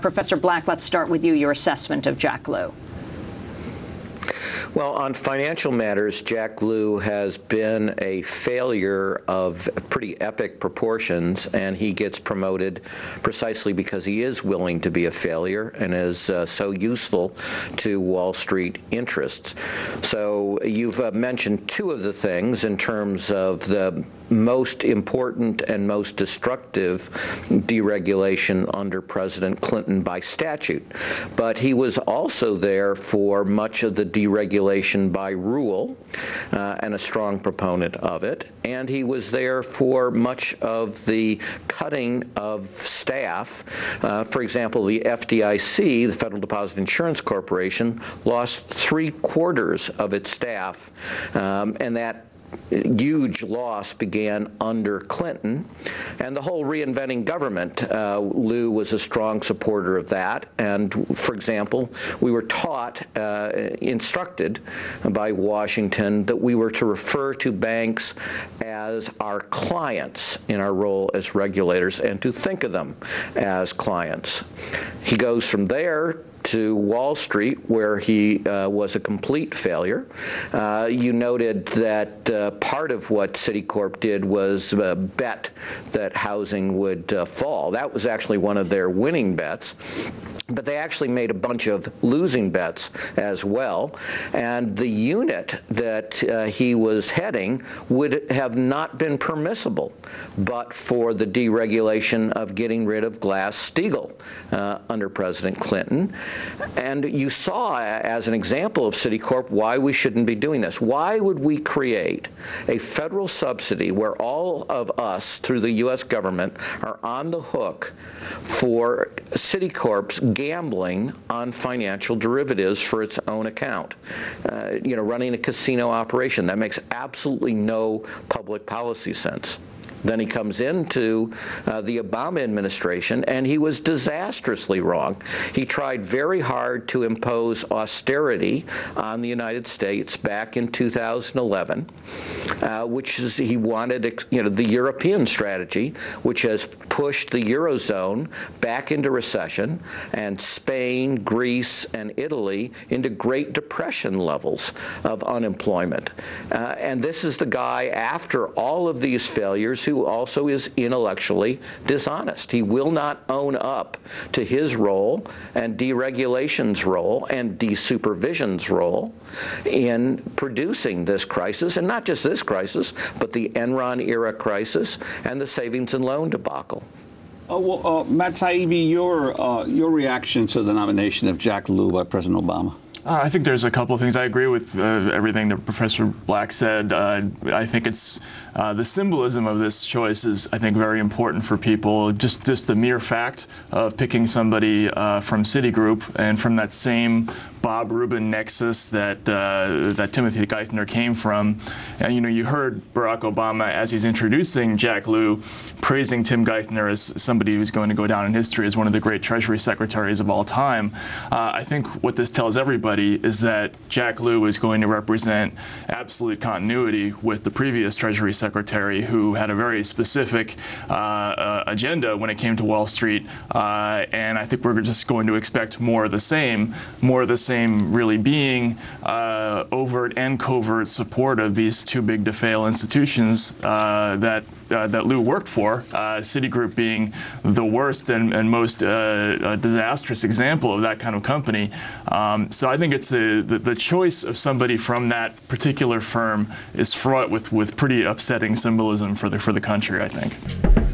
Professor Black, let's start with you, your assessment of Jack Lew. Well, on financial matters, Jack Lew has been a failure of pretty epic proportions, and he gets promoted precisely because he is willing to be a failure and is so useful to Wall Street interests. So you've mentioned two of the things in terms of the most important and most destructive deregulation under President Clinton by statute. But he was also there for much of the deregulation by rule, and a strong proponent of it. And he was there for much of the cutting of staff. For example, the FDIC, the Federal Deposit Insurance Corporation, lost 3/4 of its staff, and that huge loss began under Clinton. And the whole reinventing government, Lew was a strong supporter of that. And, for example, we were taught, instructed by Washington, that we were to refer to banks as our clients in our role as regulators and to think of them as clients. He goes from there to Wall Street, where he was a complete failure. You noted that part of what Citicorp did was bet that housing would fall. That was actually one of their winning bets. But they actually made a bunch of losing bets as well. And the unit that he was heading would have not been permissible but for the deregulation of getting rid of Glass-Steagall under President Clinton. And you saw, as an example of Citicorp, why we shouldn't be doing this. Why would we create a federal subsidy where all of us, through the U.S. government, are on the hook for Citicorp's gambling on financial derivatives for its own account? Running a casino operation. That makes absolutely no public policy sense. Then he comes into the Obama administration, and he was disastrously wrong. He tried very hard to impose austerity on the United States back in 2011, which is, he wanted, the European strategy, which has pushed the Eurozone back into recession, and Spain, Greece, and Italy into Great Depression levels of unemployment. And this is the guy, after all of these failures, who also is intellectually dishonest. He will not own up to his role and deregulation's role and desupervision's role in producing this crisis, and not just this crisis, but the Enron-era crisis and the savings and loan debacle. Matt Taibbi, your reaction to the nomination of Jack Lew by President Obama? I think there's a couple of things. I agree with everything that Professor Black said. I think it's the symbolism of this choice is, I think, very important for people. Just the mere fact of picking somebody from Citigroup and from that same Bob Rubin nexus that Timothy Geithner came from. And, you heard Barack Obama, as he's introducing Jack Lew, praising Tim Geithner as somebody who's going to go down in history as one of the great Treasury secretaries of all time. I think what this tells everybody is that Jack Lew is going to represent absolute continuity with the previous Treasury Secretary, who had a very specific agenda when it came to Wall Street, and I think we're just going to expect more of the same really being overt and covert support of these too big to fail institutions that Lew worked for, Citigroup being the worst and most disastrous example of that kind of company. So I think it's the choice of somebody from that particular firm is fraught with pretty upsetting symbolism for the country, I think.